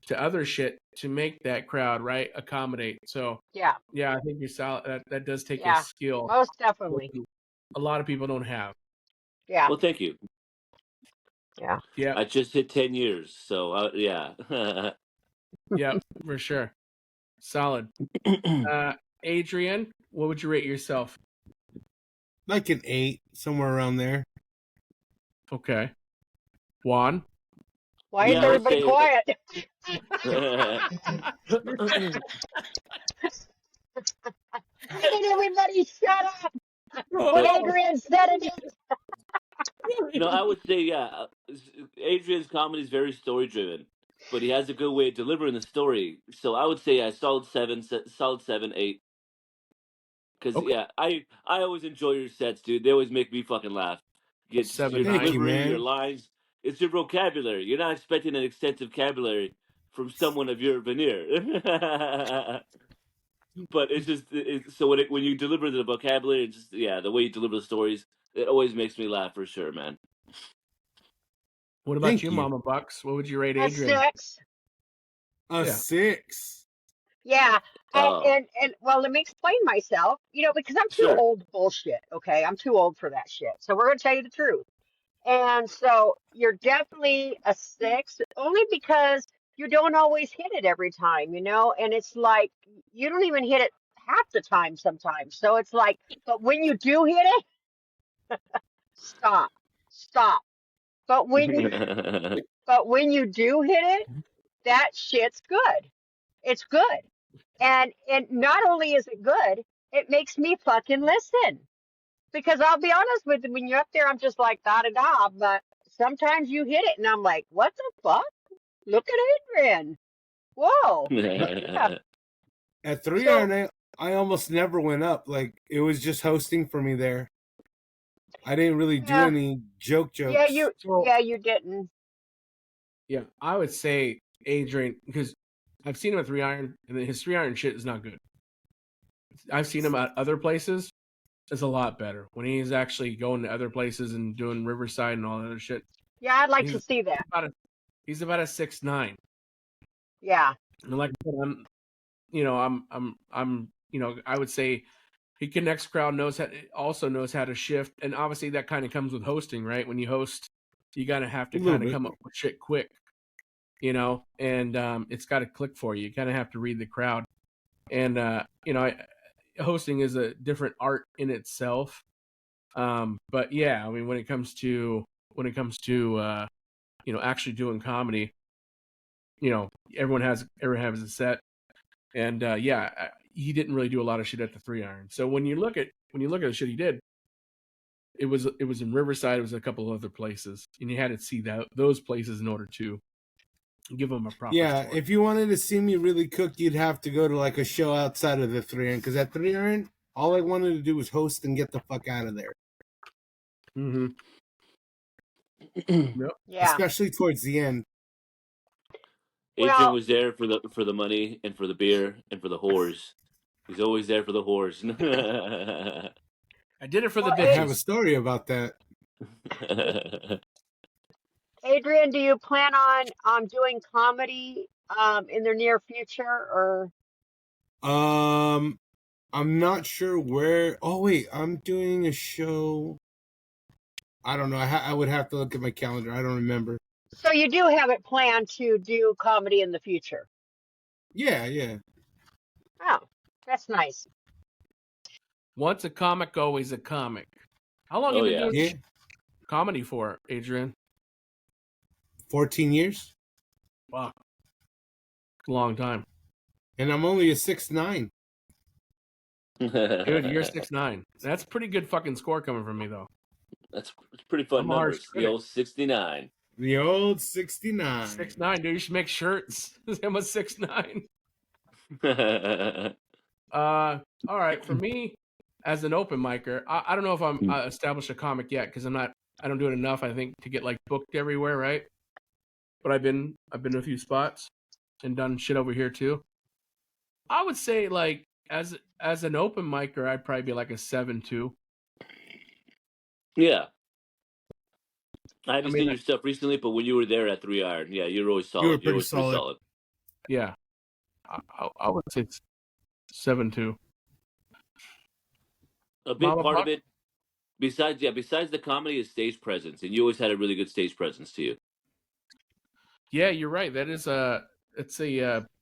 to other shit to make that crowd accommodate. So Yeah. yeah, I think you're solid. That does take Yeah. a skill Most definitely. a lot of people don't have. Yeah. Well, thank you. Yeah. Yeah, I just hit 10 years, so yeah. yeah, for sure. Solid. Adrian, what would you rate yourself? Like an 8, somewhere around there. Okay. Juan? Why Yeah, is I would everybody say- quiet? Can everybody shut up? Adrian said it. I would say, yeah, Adrian's comedy is very story driven, but he has a good way of delivering the story. So I would say, solid 7, 8. Because Okay. yeah, I always enjoy your sets, dude. They always make me fucking laugh. Your 7, Thank you, delivery, man. your lines. It's your vocabulary. You're not expecting an extensive vocabulary from someone of your veneer. But it's just so when you deliver the vocabulary, it's just the way you deliver the stories, it always makes me laugh for sure, man. What about Thank you, you. Mama Bucks? What would you rate A Adrian? 6. A Yeah. 6. Yeah. Oh. And well, let me explain myself. Because I'm too Sure. old bullshit. Okay, I'm too old for that shit. So we're gonna tell you the truth. And so you're definitely a 6, only because you don't always hit it every time, and it's like you don't even hit it half the time sometimes. So it's like, but when you do hit it, stop, stop. But when you do hit it, that shit's good. It's good. And not only is it good, it makes me fucking listen. Because I'll be honest with you, when you're up there, I'm just like da da da. But sometimes you hit it, and I'm like, what the fuck? Look at Adrian. Whoa. Yeah. At 3 So iron, I almost never went up. Like it was just hosting for me there. I didn't really do yeah, any jokes. So you didn't. yeah, I would say Adrian, because I've seen him at 3 iron, and his 3 iron shit is not good. I've seen him at other places. It's a lot better when he's actually going to other places and doing Riverside and all that other shit. Yeah, I'd like to He's see that. he's about a 6'9". Yeah. And like I said, I would say he connects crowd, also knows how to shift, and obviously that kind of comes with hosting, right? When you host, you gotta have to A little kind of bit. come up with shit quick, and it's got to click for you. You kind of have to read the crowd, and hosting is a different art in itself. But yeah, I mean, when it comes to actually doing comedy, everyone has a set, and he didn't really do a lot of shit at the 3 iron. So when you look at the shit he did, it was in Riverside. It was a couple other places, and you had to see those places in order to give them a proper Yeah, story. if you wanted to see me really cook, you'd have to go to like a show outside of the 3 iron. Because at 3 iron, all I wanted to do was host and get the fuck out of there. Mm-hmm. Yep. Yeah. Especially towards the end. Adrian Well, was there for the money and for the beer and for the whores. He's always there for the whores. I did it for the well, I have a bitches. story about that. Adrian, do you plan on doing comedy in the near future or I'm not sure where. Oh wait, I'm doing a show. I don't know. I would have to look at my calendar. I don't remember. so you do have it planned to do comedy in the future? Yeah. Oh, that's nice. Once a comic, always a comic. How long Oh, have you been yeah. doing Yeah. comedy for, Adrian? 14 years. Wow, a long time. And I'm only a 6'9". Dude, you're 6'9". That's a pretty good fucking score coming from me, though. That's pretty fun I'm a harsh numbers. The critic. old 69. The old 69. 6'9", dude. You should make shirts. I'm a 6'9". All right. For me, as an open micer, I don't know if I'm established a comic yet because I don't do it enough. I think to get like booked everywhere, right? But I've been to a few spots and done shit over here too. I would say like as an open micer, I'd probably be like a 7.2. Yeah. I haven't mean, seen your stuff recently, but when you were there at 3 Iron, yeah, you're always solid. You were You're pretty always pretty solid. solid. Yeah, I would say it's 7.2. A big Mama part Buck? of it, besides the comedy, is stage presence, and you always had a really good stage presence to you. Yeah, you're right. It's a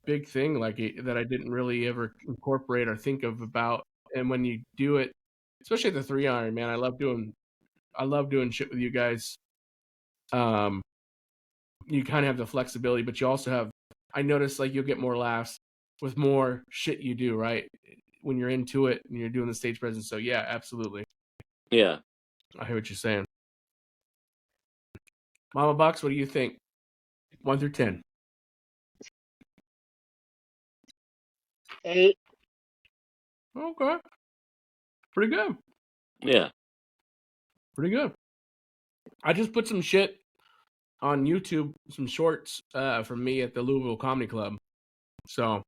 big thing that I didn't really ever incorporate or think of about. And when you do it, especially at the 3 iron, man, I love doing shit with you guys. You kind of have the flexibility, but you also have. I notice like you'll get more laughs with more shit you do, right? When you're into it and you're doing the stage presence. So yeah, absolutely. Yeah. I hear what you're saying. Mama Bucks, what do you think? 1 through 10. 8. Okay. Pretty good. Yeah. Pretty good. I just put some shit on YouTube, some shorts from me at the Louisville Comedy Club. So,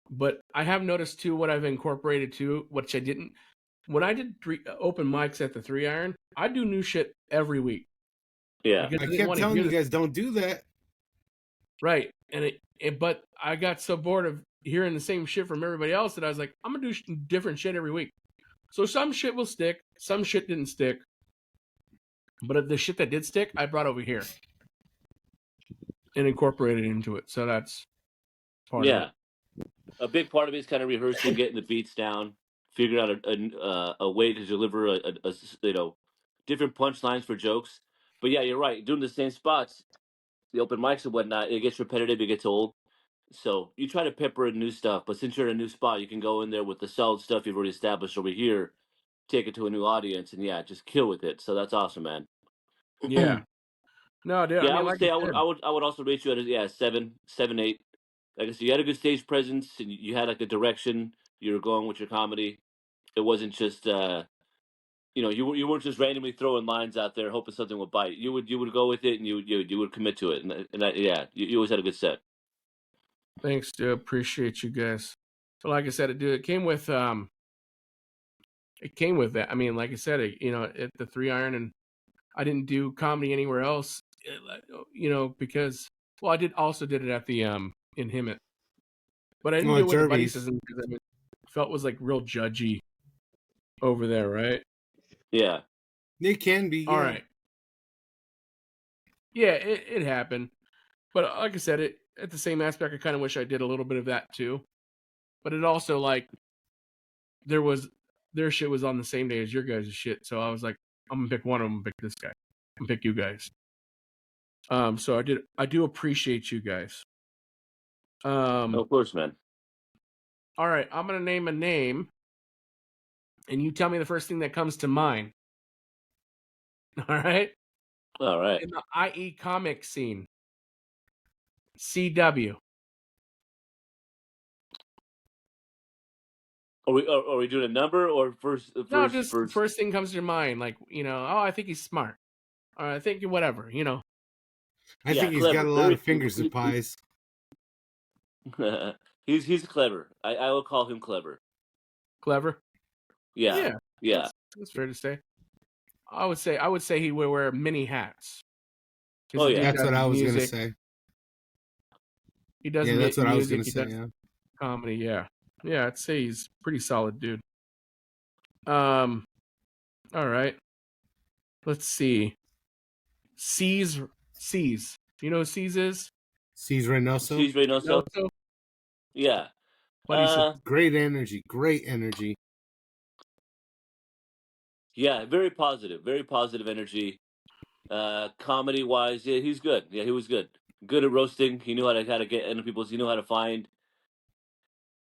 but I have noticed too what I've incorporated too, which I didn't. When I did open mics at the 3 iron, I do new shit every week. Yeah. Because I didn't kept want to telling hear you this- guys don't do that. Right. And but I got so bored of hearing the same shit from everybody else that I was like, I'm going to do different shit every week. So some shit will stick, some shit didn't stick. But the shit that did stick, I brought over here and incorporated into it. So that's part of it. a big part of it is kind of rehearsing, getting the beats down, figuring out a way to deliver a different punchlines for jokes. But yeah, you're right. Doing the same spots, the open mics and whatnot, it gets repetitive, it gets old. So you try to pepper in new stuff, but since you're in a new spot, you can go in there with the solid stuff you've already established over here, take it to a new audience, and yeah, just kill with it. So that's awesome, man. Yeah. No, dude. Yeah, I I mean, would like say I said, I would also rate you at a 7, 8. Like I said, you had a good stage presence, and you had like the direction you were going with your comedy. It wasn't just you weren't just randomly throwing lines out there hoping something would bite. You would go with it, and you would commit to it, yeah, you always had a good set. thanks, dude. Appreciate you guys. But like I said, it came with that. I mean, like I said, at the 3 Iron, and I didn't do comedy anywhere else. Because I did it at the in Hemet, but I didn't do it with the buddy system because I felt it was like real judgy over there, right? Yeah. It can be. All right. Yeah, it happened. But like I said, at the same aspect, I kind of wish I did a little bit of that too. But it also like their shit was on the same day as your guys' shit, so I was like, I'm gonna pick one of them, pick this guy, and pick you guys. So I do appreciate you guys. Of course, man. All right, I'm gonna name a name, and you tell me the first thing that comes to mind. All right. All right. In the IE comic scene, CW. Are we doing a number or first? No, just first thing comes to your mind, like I think he's smart, or I think whatever, I think he's got a lot of fingers and pies. he's clever. I will call him clever. Clever. Yeah. That's fair to say. I would say he would wear many hats. Oh yeah, that's what I was gonna say. He does. Yeah, that's what music, I was gonna say. Yeah. Comedy. Yeah. I'd say he's a pretty solid dude. All right. Let's see. C's. You know who C's is? C's Reynoso. C's Reynoso. Yeah. Great energy. Yeah, very positive energy. Comedy wise, yeah, he's good. Yeah, he was good. Good at roasting. He knew how to get into people's. He knew how to find.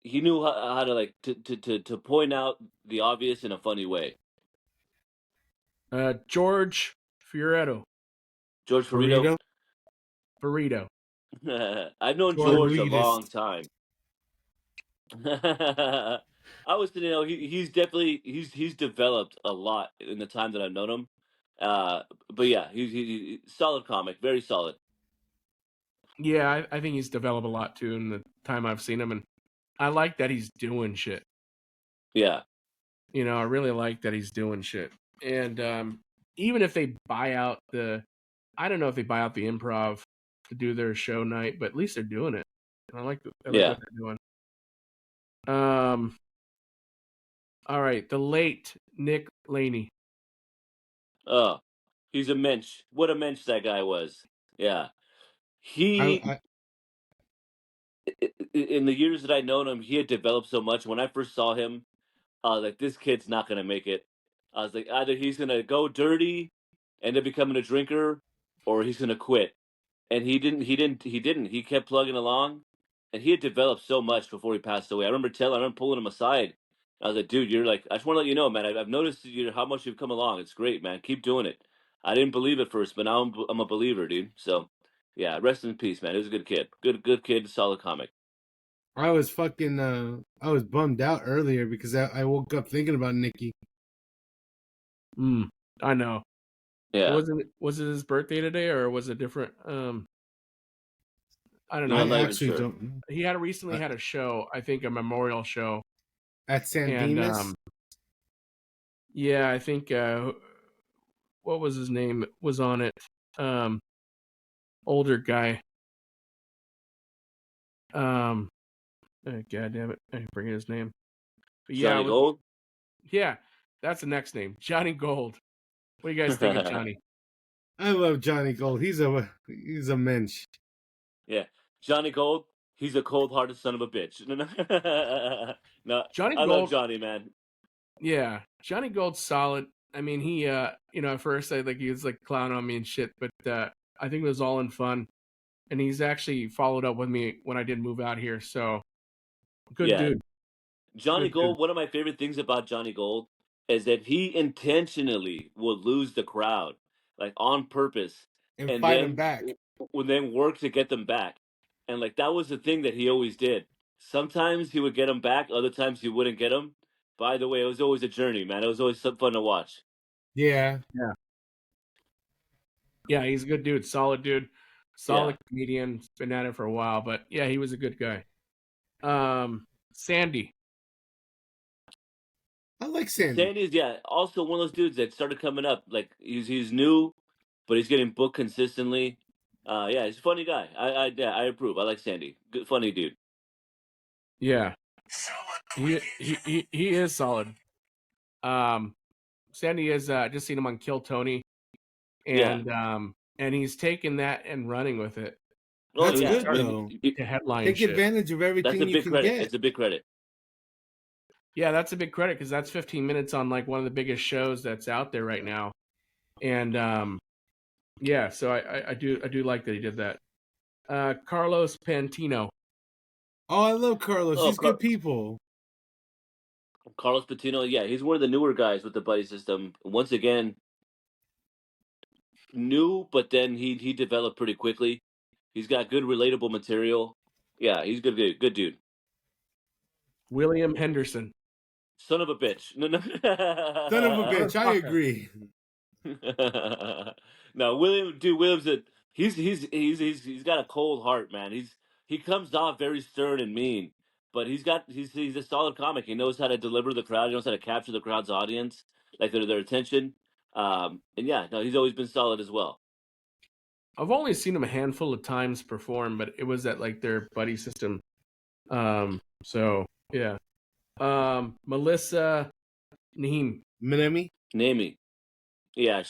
He knew how to like to point out the obvious in a funny way. George Fioretto. George Burrito. I've known George a long time. I was thinking, he's definitely he's developed a lot in the time that I've known him. But yeah, he's solid comic, very solid. Yeah, I think he's developed a lot too in the time I've seen him, and I like that he's doing shit. Yeah. I really like that he's doing shit. And even if they buy out I don't know if they buy out the Improv to do their show night, but at least they're doing it. And I like what they're doing. All right, the late Nick Laney. Oh, he's a mensch. What a mensch that guy was. Yeah. He in the years that I'd known him, he had developed so much. When I first saw him, I was like, this kid's not gonna make it. I was like, either he's gonna go dirty, end up becoming a drinker, or he's gonna quit. And he didn't. He kept plugging along, and he had developed so much before he passed away. I remember pulling him aside. I was like, dude, I just want to let you know, man. I've noticed how much you've come along. It's great, man. Keep doing it. I didn't believe it first, but now I'm a believer, dude. So, yeah, rest in peace, man. He was a good kid. Good kid, solid comic. I was I was bummed out earlier because I woke up thinking about Nicky. I know. Yeah. Was it his birthday today, or was it different? I don't know. I actually don't. He recently had a show, I think a memorial show at San Dimas. Yeah, I think what was his name was on it. Older guy. God damn it, I forget his name. But Johnny Gold. Yeah, that's the next name, Johnny Gold. What do you guys think of Johnny? I love Johnny Gold. He's a mensch. Yeah, Johnny Gold. he's a cold-hearted son of a bitch. No, Johnny I love Gold, Johnny, man. yeah, Johnny Gold's solid. I mean, he, at first he was like clowning on me and shit, but I think it was all in fun. And he's actually followed up with me when I did move out here. So good Yeah, dude. Johnny Good dude. Gold. One of my favorite things about Johnny Gold is that he intentionally will lose the crowd, like on purpose, and and fight him then back. would then work to get them back. And like that was the thing that he always did. Sometimes he would get them back, other times he wouldn't get them. By the way, it was always a journey, man. It was always some fun to watch. Yeah. Yeah, he's a good dude. Solid dude. Solid Yeah. comedian. Been at it for a while, but yeah, he was a good guy. Sandy. I like Sandy. Sandy's also one of those dudes that started coming up. Like he's new, but he's getting booked consistently. He's a funny guy. I approve. I like Sandy. Good funny dude. Yeah. He is solid. Sandy is just seen him on Kill Tony. And he's taken that and running with it. Oh, That's yeah. good though. To headline Take shit. advantage of That's everything a you big can credit. get. It's a big credit. Yeah, that's a big credit because that's 15 minutes on like one of the biggest shows that's out there right now. And so I do like that he did that. Carlos Pantino. Oh, I love Carlos. Oh, He's good people. Carlos Patino, he's one of the newer guys with the buddy system. Once again, new, but then he developed pretty quickly. He's got good relatable material. Yeah, he's good dude. William Henderson. Son of a bitch. No. Son of a bitch. I agree. No, William's he's got a cold heart, man. He comes off very stern and mean, but he's a solid comic. He knows how to deliver the crowd. He knows how to capture the crowd's audience, like their attention. He's always been solid as well. I've only seen him a handful of times perform, but it was at like their buddy system. So yeah. Melissa Minemi. Namey. Yeah,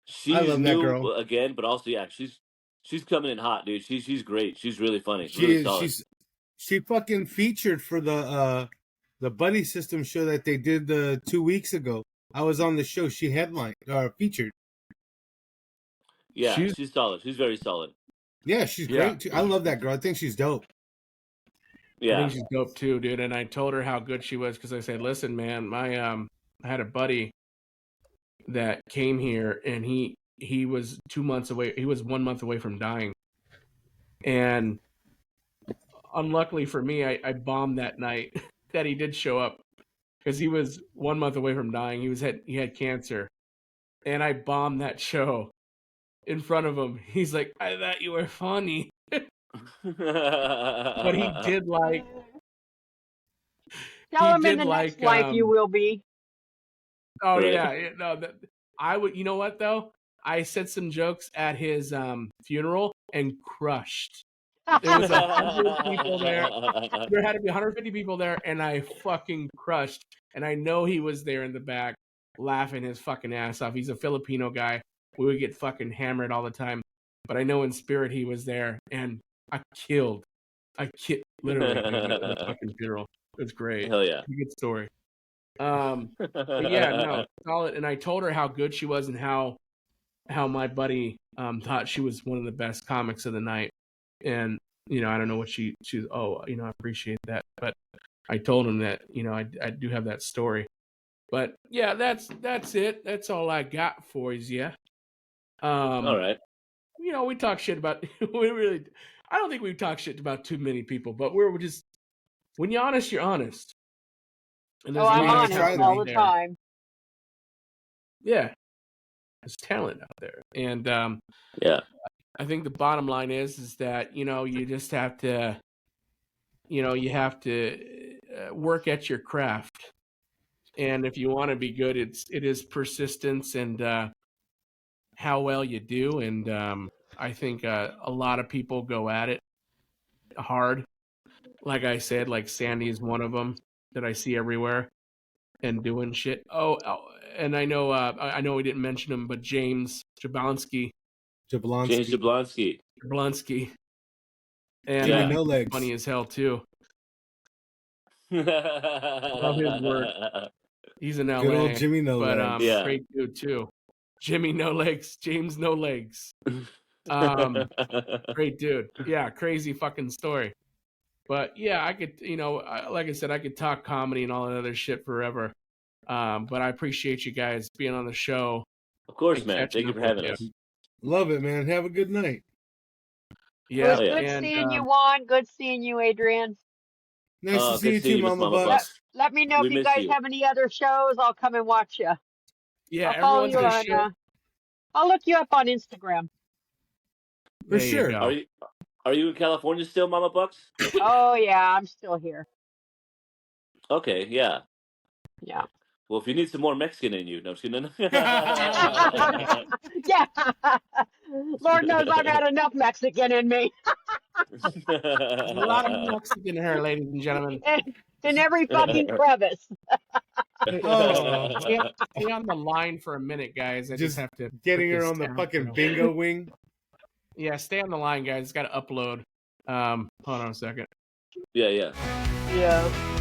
she's I love that new girl. again, but also she's coming in hot, dude. She's great. She's really funny. She really is. solid. She fucking featured for the buddy system show that they did 2 weeks ago. I was on the show. She headlined featured. Yeah, she's solid. She's very solid. Yeah, she's great too. I love that girl. I think she's dope. I think she's dope too, dude. And I told her how good she was because I said, "Listen, man, my I had a buddy that came here, and he was 2 months away. He was 1 month away from dying, and unluckily for me, I bombed that night that he did show up because he was 1 month away from dying. He had cancer, and I bombed that show in front of him. He's like, "I thought you were funny." But he did like. Tell him in the next life you will be. Oh Right. yeah, no. I would. You know what though? I said some jokes at his funeral and crushed. There was 100 people there. There had to be 150 people there, and I fucking crushed. And I know he was there in the back, laughing his fucking ass off. He's a Filipino guy. We would get fucking hammered all the time, but I know in spirit he was there, and I literally killed at the fucking funeral. It was great. Hell yeah. Good story. But yeah, no, solid. And I told her how good she was and how my buddy thought she was one of the best comics of the night. And I don't know what she's. I appreciate that. But I told him that I do have that story. But yeah, that's it. That's all I got for you. Yeah. All right. We talk shit about. I don't think we talk shit about too many people, but we're just. When you're honest, you're honest. And I'm honest all the time. Yeah. There's talent out there. And I think the bottom line is that, you just have to, work at your craft. And if you want to be good, it is persistence and how well you do. And I think a lot of people go at it hard. Like I said, like Sandy is one of them that I see everywhere and doing shit. Oh, and I know we didn't mention him, but James Jablonski. James Jablonski. And Jimmy Yeah. No Legs. funny as hell too. Love his work. He's in LA. Good old Jimmy No but Legs. Yeah. great dude too. Jimmy No Legs, James No Legs. Great dude. Yeah, crazy fucking story. But yeah, I could, like I said, I could talk comedy and all that other shit forever. But I appreciate you guys being on the show. Of course, and man. catching Thank you up for with having you. us. Love it, man. Have a good night. It was Yeah, yeah. good and seeing you, Juan. Good seeing you, Adrian. Nice to see Good you seeing too, you, Miss Mama Mama Bucks. Bucks. Let me know We if you miss guys you. have any other shows. I'll come and watch you. yeah, I'll follow everyone's you gonna on. show. I'll look you up on Instagram. For There you sure. go. Are you in California still, Mama Bucks? Oh yeah, I'm still here. Okay, yeah. Yeah. Well, if you need some more Mexican in you, no, I'm just kidding. Yeah. Lord knows I've had enough Mexican in me. There's a lot of Mexican here, ladies and gentlemen. In every fucking crevice. Oh, Stay on the line for a minute, guys. I just have to getting her freaking on the sound fucking through. bingo wing. Yeah, stay on the line, guys. It's got to upload. Hold on a second. Yeah. Yeah.